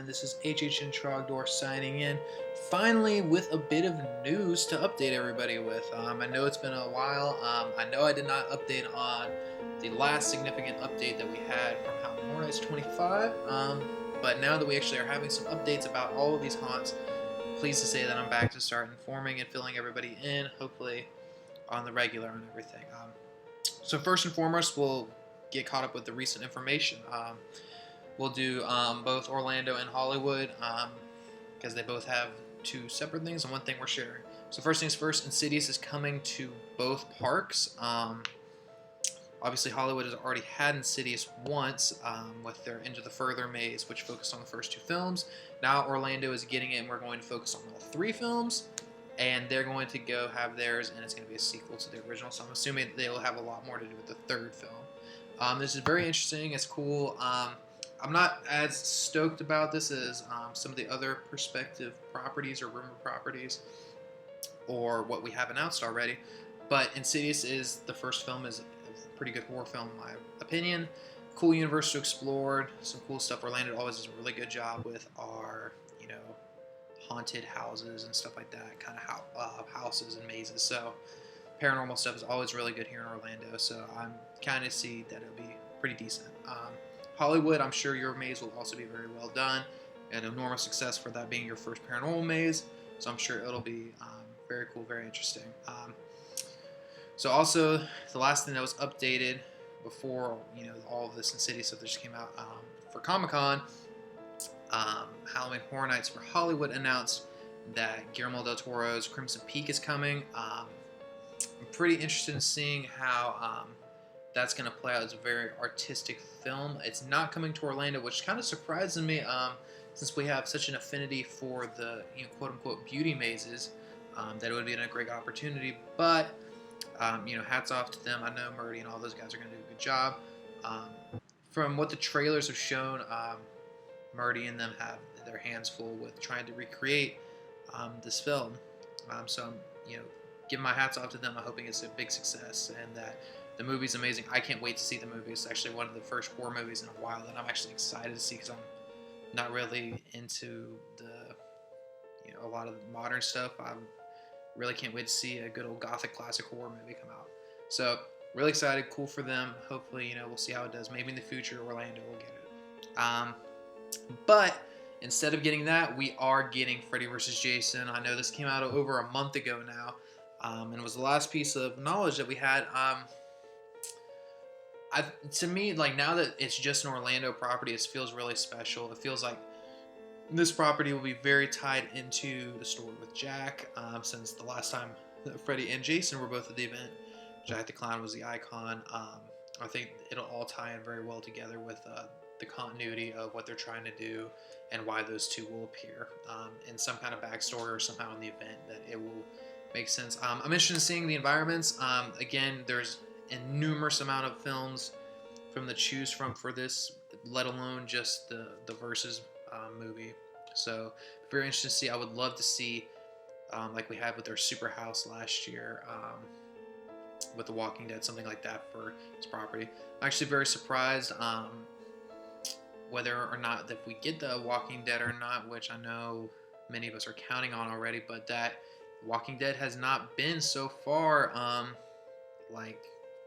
gentlemen, this is HHN Trogdor signing in, finally with a bit of news to update everybody with. I know it's been a while. I know I did not update on the last significant update that we had from Halloween Horror Nights 25, but now that we actually are having some updates about all of these haunts, pleased to say that I'm back to start informing and filling everybody in, hopefully on the regular and everything. So first and foremost, we'll get caught up with the recent information. We'll do both Orlando and Hollywood because they both have two separate things and one thing we're sharing. So first things first, Insidious is coming to both parks. Obviously, Hollywood has already had Insidious once with their Into the Further maze, which focused on the first two films. Now Orlando is getting it, and we're going to focus on all three films. And they're going to go have theirs, and it's going to be a sequel to the original. So I'm assuming they'll have a lot more to do with the third film. This is very interesting. It's cool. I'm not as stoked about this as some of the other prospective properties or rumor properties or what we have announced already. But Insidious is the first film, is a pretty good horror film in my opinion. Cool universe to explore, some cool stuff. Orlando always does a really good job with our, haunted houses and stuff like that, kind of houses and mazes. So paranormal stuff is always really good here in Orlando. So I'm kind of see that it'll be pretty decent. Hollywood, I'm sure your maze will also be very well done. An enormous success for that being your first paranormal maze. So I'm sure it'll be very cool, very interesting. So also, the last thing that was updated before, all of this Insidious stuff that just came out for Comic-Con, Halloween Horror Nights for Hollywood announced that Guillermo del Toro's Crimson Peak is coming. I'm pretty interested in seeing how that's going to play out. It's a very artistic film. It's not coming to Orlando, which kind of surprises me since we have such an affinity for the quote-unquote beauty mazes, that it would be a great opportunity. But, hats off to them. I know Murdy and all those guys are going to do a good job. From what the trailers have shown, Murdy and them have their hands full with trying to recreate this film. So I'm, giving my hats off to them. I'm hoping it's a big success and that the movie's amazing. I can't wait to see the movie. It's actually one of the first horror movies in a while that I'm actually excited to see because I'm not really into a lot of modern stuff. I really can't wait to see a good old gothic classic horror movie come out. So really excited, cool for them. Hopefully, we'll see how it does. Maybe in the future, Orlando will get it. But instead of getting that, we are getting Freddy vs. Jason. I know this came out over a month ago now, and was the last piece of knowledge that we had. To me, now that it's just an Orlando property, it feels really special. It feels like this property will be very tied into the story with Jack, since the last time that Freddy and Jason were both at the event, Jack the Clown was the icon. I think it'll all tie in very well together with the continuity of what they're trying to do and why those two will appear in some kind of backstory or somehow in the event that it will make sense. I'm interested in seeing the environments. Again, there's a numerous amount of films from the choose from for this, let alone just the Versus movie. So very interested to see. I would love to see, like we had with our Super House last year, with The Walking Dead, something like that for this property. I'm actually very surprised whether or not if we get the Walking Dead or not, which I know many of us are counting on already, but that Walking Dead has not been so far like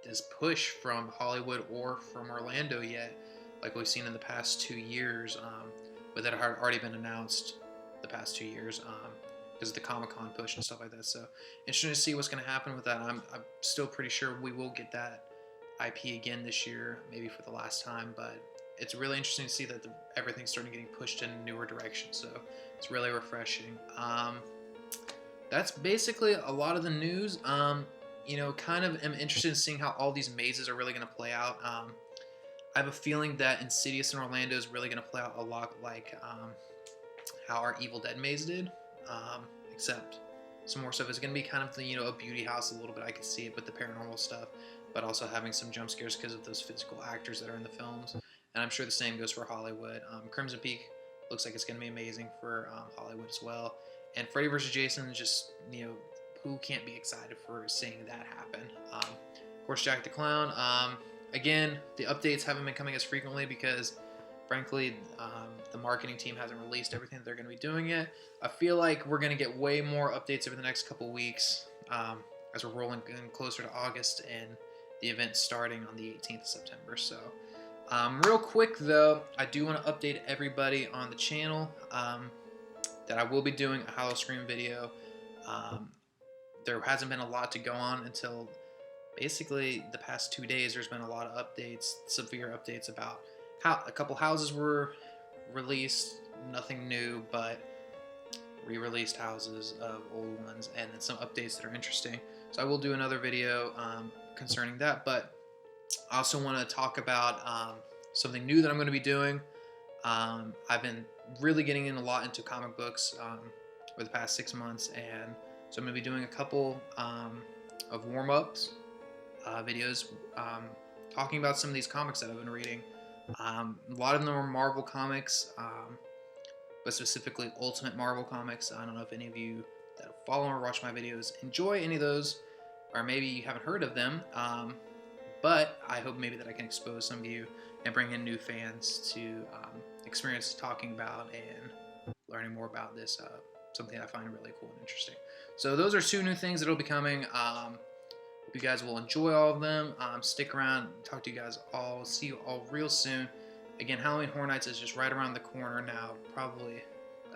this push from Hollywood or from Orlando yet, like we've seen in the past 2 years, but that had already been announced the past 2 years because of the Comic-Con push and stuff like that. So interesting to see what's going to happen with that. I'm still pretty sure we will get that IP again this year, maybe for the last time, but it's really interesting to see that everything's starting getting pushed in a newer direction. So it's really refreshing. That's basically a lot of the news. Kind of am interested in seeing how all these mazes are really going to play out. I have a feeling that Insidious in Orlando is really going to play out a lot like how our Evil Dead maze did, except some more stuff is going to be kind of the, a beauty house a little bit. I can see it with the paranormal stuff, but also having some jump scares because of those physical actors that are in the films. And I'm sure the same goes for Hollywood. Crimson Peak looks like it's going to be amazing for Hollywood as well. And Freddy vs. Jason, just, who can't be excited for seeing that happen? Of course, Jack the Clown. Again, the updates haven't been coming as frequently because Frankly, the marketing team hasn't released everything that they're going to be doing yet. I feel like we're going to get way more updates over the next couple weeks as we're rolling in closer to August and the event starting on the 18th of September. So, real quick though, I do want to update everybody on the channel that I will be doing a Howl-O-Scream video. There hasn't been a lot to go on until basically the past 2 days. There's been a lot of updates, severe updates about how a couple houses were released, nothing new, but re-released houses of old ones, and then some updates that are interesting. So I will do another video concerning that, but I also want to talk about something new that I'm going to be doing. I've been really getting in a lot into comic books for the past 6 months, and so I'm going to be doing a couple of warm-ups videos talking about some of these comics that I've been reading. A lot of them are Marvel comics, but specifically Ultimate Marvel comics. I don't know if any of you that follow or watch my videos enjoy any of those, or maybe you haven't heard of them, but I hope maybe that I can expose some of you and bring in new fans to experience talking about and learning more about this, something I find really cool and interesting. So those are 2 new things that will be coming. Hope you guys will enjoy all of them. Stick around, talk to you guys all, see you all real soon. Again, Halloween Horror Nights is just right around the corner now. Probably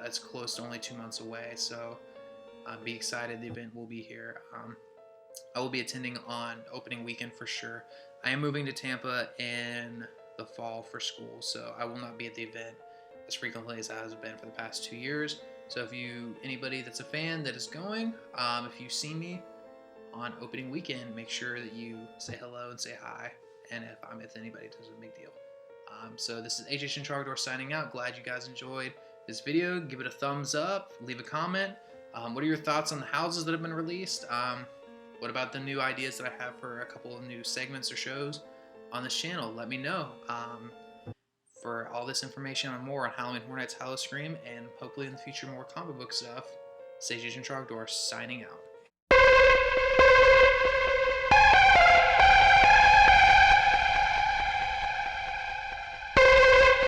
it's close to only 2 months away, so be excited. The event will be here. I will be attending on opening weekend for sure. I am moving to Tampa in the fall for school, so I will not be at the event as frequently as I have been for the past 2 years. So if anybody that's a fan that is going, if you see me on opening weekend, make sure that you say hello and say hi, and if I'm with anybody, it doesn't make a big deal. So this is HH Trogdor signing out. Glad you guys enjoyed this video. Give it a thumbs up, leave a comment. What are your thoughts on the houses that have been released? What about the new ideas that I have for a couple of new segments or shows on this channel? Let me know. For all this information and more on Halloween Horror Nights, Howl-O-Scream, and hopefully in the future more comic book stuff, this is HH Trogdor signing out.